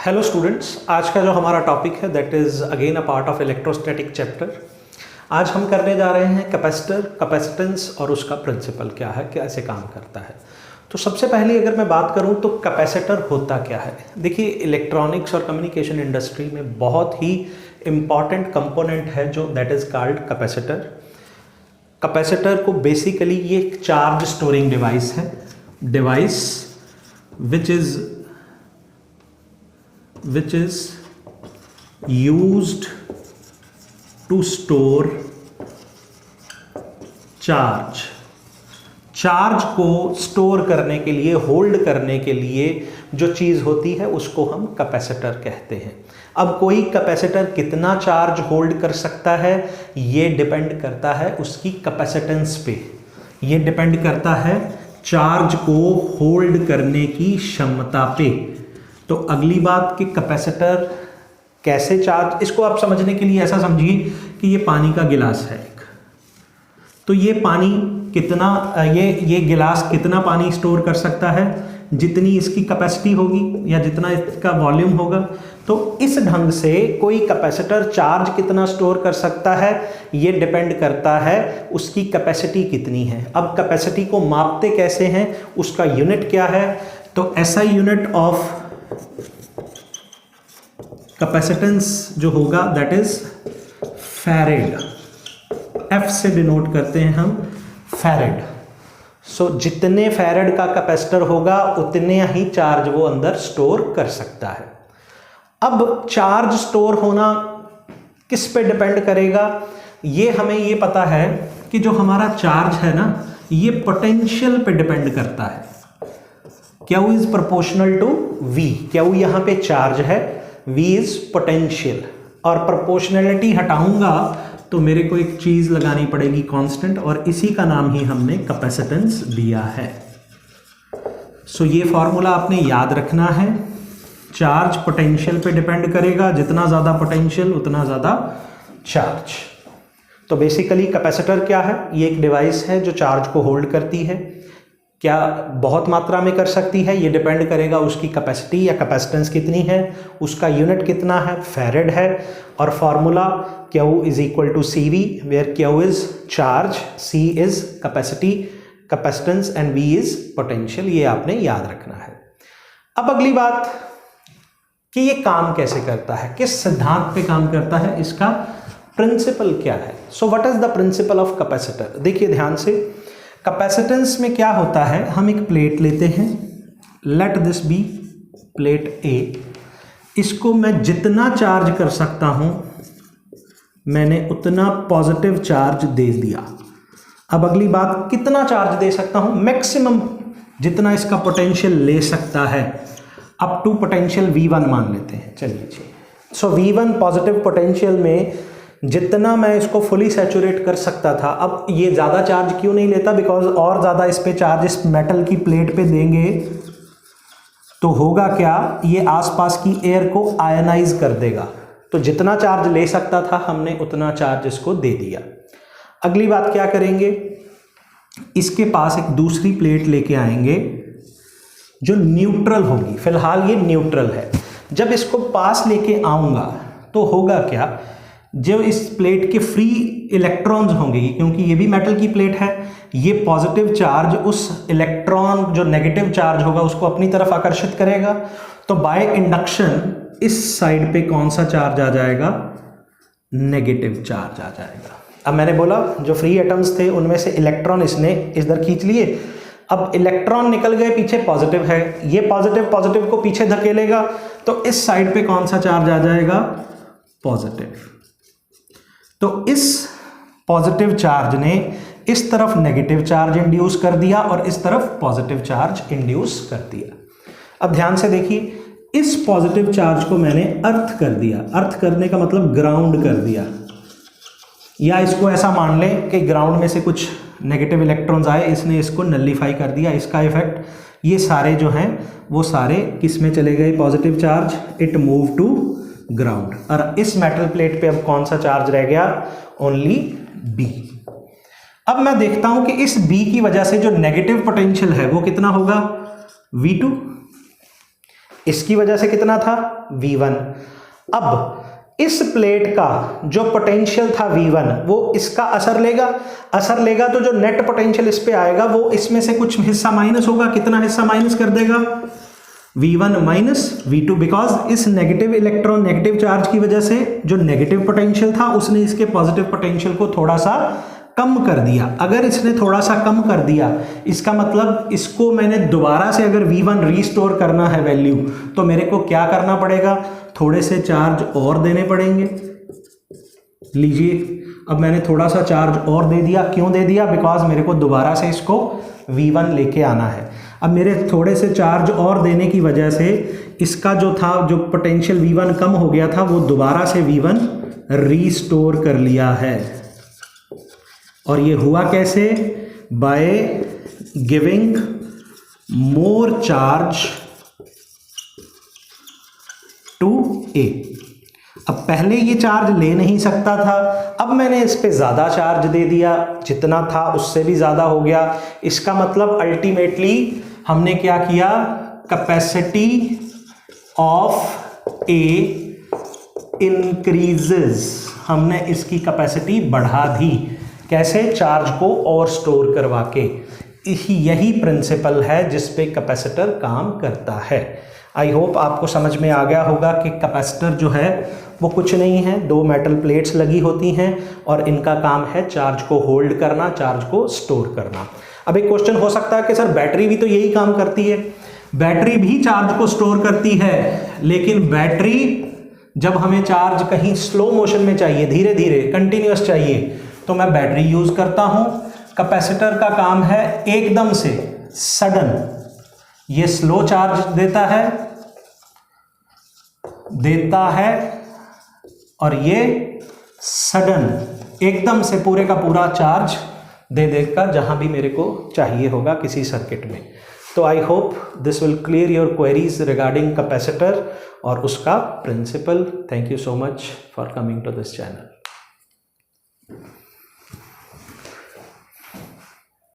Hello students, आज का जो हमारा टॉपिक है that is again a part of electrostatic chapter. आज हम करने जा रहे हैं कैपेसिटर, कैपेसिटेंस और उसका प्रिंसिपल क्या है, कैसे काम करता है। तो सबसे पहले अगर मैं बात करूं तो कैपेसिटर होता क्या है। देखिए, इलेक्ट्रॉनिक्स और कम्युनिकेशन इंडस्ट्री में बहुत ही इम्पॉर्टेंट कंपोनेंट है जो that is called capacitor. Capacitor को बेसिकली ये एक चार्ज स्टोरिंग डिवाइस है, device which is used to store charge. Charge को स्टोर करने के लिए, होल्ड करने के लिए जो चीज़ होती है उसको हम कैपेसिटर कहते हैं। अब कोई कैपेसिटर कितना चार्ज होल्ड कर सकता है ये डिपेंड करता है उसकी कैपेसिटेंस पे, ये डिपेंड करता है चार्ज को होल्ड करने की क्षमता पे। तो अगली बात कि कैपेसिटर कैसे चार्ज, इसको आप समझने के लिए ऐसा समझिए कि ये पानी का गिलास है एक, तो ये पानी कितना, ये गिलास कितना पानी स्टोर कर सकता है, जितनी इसकी कैपेसिटी होगी या जितना इसका वॉल्यूम होगा। तो इस ढंग से कोई कैपेसिटर चार्ज कितना स्टोर कर सकता है ये डिपेंड करता है उसकी कैपेसिटी कितनी है। अब कैपेसिटी को मापते कैसे हैं, उसका यूनिट क्या है, तो ऐसा यूनिट ऑफ कैपेसिटेंस जो होगा दैट इज फैरेड, एफ से डिनोट करते हैं हम फैरेड। सो जितने फैरेड का कैपेसिटर होगा उतने ही चार्ज वो अंदर स्टोर कर सकता है। अब चार्ज स्टोर होना किस पे डिपेंड करेगा, ये हमें ये पता है कि जो हमारा चार्ज है ना ये पोटेंशियल पे डिपेंड करता है। Q is proportional to V, Q यहाँ पे चार्ज है, V इज पोटेंशियल, और प्रोपोर्शनैलिटी हटाऊंगा तो मेरे को एक चीज लगानी पड़ेगी कांस्टेंट, और इसी का नाम ही हमने कैपेसिटेंस दिया है। सो ये फॉर्मूला आपने याद रखना है। चार्ज पोटेंशियल पे डिपेंड करेगा, जितना ज़्यादा पोटेंशियल उतना ज़्यादा चार्ज। तो बेसिकली कैपेसिटर क्या है, ये एक डिवाइस है जो चार्ज को होल्ड करती है। क्या बहुत मात्रा में कर सकती है, ये डिपेंड करेगा उसकी कैपेसिटी या कैपेसिटेंस कितनी है, उसका यूनिट कितना है, फैरेड है, और formula Q is equal to CV, where Q is charge, C is capacity, capacitance and V is potential. ये आपने याद रखना है। अब अगली बात कि ये काम कैसे करता है, किस सिद्धांत पे काम करता है, इसका प्रिंसिपल क्या है। So what is the principle of capacitor. देखिए ध्यान से, कैपेसिटेंस में क्या होता है, हम एक प्लेट लेते हैं, let this be plate A, इसको मैं जितना चार्ज कर सकता हूं मैंने उतना पॉजिटिव चार्ज दे दिया। अब अगली बात, कितना चार्ज दे सकता हूं, मैक्सिमम जितना इसका पोटेंशियल ले सकता है, अप टू पोटेंशियल V1 मान लेते हैं। चलिए जी, सो V1 पॉजिटिव पोटेंशियल में जितना मैं इसको फुली सैचुरेट कर सकता था, अब ये ज़्यादा चार्ज क्यों नहीं लेता, बिकॉज और ज़्यादा इस पे चार्ज इस मेटल की प्लेट पे देंगे तो होगा क्या, ये आसपास की एयर को आयनाइज कर देगा। तो जितना चार्ज ले सकता था हमने उतना चार्ज इसको दे दिया। अगली बात क्या करेंगे, इसके पास एक दूसरी प्लेट लेके आएंगे जो न्यूट्रल होगी। फिलहाल ये न्यूट्रल है, जब इसको पास लेके आऊँगा तो होगा क्या, जो इस प्लेट के फ्री इलेक्ट्रॉन्स होंगे, क्योंकि ये भी मेटल की प्लेट है, ये पॉजिटिव चार्ज उस इलेक्ट्रॉन जो नेगेटिव चार्ज होगा उसको अपनी तरफ आकर्षित करेगा। तो बाय इंडक्शन इस साइड पे कौन सा चार्ज आ जाएगा, नेगेटिव चार्ज आ जाएगा। अब मैंने बोला जो फ्री एटम्स थे उनमें से इलेक्ट्रॉन इसने इधर खींच लिए, अब इलेक्ट्रॉन निकल गए पीछे, पॉजिटिव है, ये पॉजिटिव पॉजिटिव को पीछे धकेलेगा, तो इस साइड पे कौन सा चार्ज आ जाएगा, पॉजिटिव। तो इस पॉजिटिव चार्ज ने इस तरफ नेगेटिव चार्ज इंड्यूस कर दिया और इस तरफ पॉजिटिव चार्ज इंड्यूस कर दिया। अब ध्यान से देखिए, इस पॉजिटिव चार्ज को मैंने अर्थ कर दिया, अर्थ करने का मतलब ग्राउंड कर दिया, या इसको ऐसा मान लें कि ग्राउंड में से कुछ नेगेटिव इलेक्ट्रॉन्स आए, इसने इसको नलिफाई कर दिया। इसका इफेक्ट ये सारे जो हैं वो सारे किस में चले गए, positive charge, it move to ground. और इस मेटल प्लेट पे अब कौन सा चार्ज रह गया, ओनली B। अब मैं देखता हूं कि इस B की वजह से जो नेगेटिव पोटेंशियल है वो कितना होगा, V2। इसकी वजह से कितना था V1। अब इस प्लेट का जो पोटेंशियल था V1 वो इसका असर लेगा तो जो नेट पोटेंशियल इस पे आएगा वो इसमें से कुछ हिस्सा माइनस होगा। कितना हिस्सा माइनस कर देगा? V1 माइनस V2, बिकॉज इस नेगेटिव इलेक्ट्रॉन नेगेटिव चार्ज की वजह से जो नेगेटिव पोटेंशियल था उसने इसके पॉजिटिव पोटेंशियल को थोड़ा सा कम कर दिया। अगर इसने थोड़ा सा कम कर दिया इसका मतलब इसको मैंने दोबारा से अगर V1 रीस्टोर करना है वैल्यू तो मेरे को क्या करना पड़ेगा? थोड़े से चार्ज और देने पड़ेंगे। लीजिए, अब मैंने थोड़ा सा चार्ज और दे दिया। क्यों दे दिया? बिकॉज मेरे को दोबारा से इसको V1 लेके आना है। अब मेरे थोड़े से चार्ज और देने की वजह से इसका जो था जो पोटेंशियल V1 कम हो गया था वो दोबारा से V1 रीस्टोर कर लिया है। और ये हुआ कैसे? By giving more charge to A। अब पहले ये चार्ज ले नहीं सकता था, अब मैंने इस पे ज़्यादा चार्ज दे दिया, जितना था उससे भी ज़्यादा हो गया। इसका मतलब अल्टीमेटली हमने क्या किया? कैपेसिटी ऑफ A इंक्रीजेस, हमने इसकी कैपेसिटी बढ़ा दी। कैसे? चार्ज को और स्टोर करवा के। यही प्रिंसिपल है जिस पे कैपेसिटर काम करता है। आई होप आपको समझ में आ गया होगा कि कैपेसिटर जो है वो कुछ नहीं है, दो मेटल प्लेट्स लगी होती हैं और इनका काम है चार्ज को होल्ड करना, चार्ज को स्टोर करना। अब एक क्वेश्चन हो सकता है कि सर बैटरी भी तो यही काम करती है। बैटरी भी चार्ज को स्टोर करती है, लेकिन बैटरी जब हमें चार्ज कहीं स्लो मोशन में चाहिए, धीरे धीरे कंटिन्यूअस चाहिए, तो मैं बैटरी यूज करता हूं। कैपेसिटर का काम है एकदम से सडन, ये स्लो चार्ज देता है और ये सडन एकदम से पूरे का पूरा चार्ज दे देगा जहां भी मेरे को चाहिए होगा किसी सर्किट में। तो I hope this will clear your queries regarding capacitor और उसका principle. Thank you so much for coming to this channel.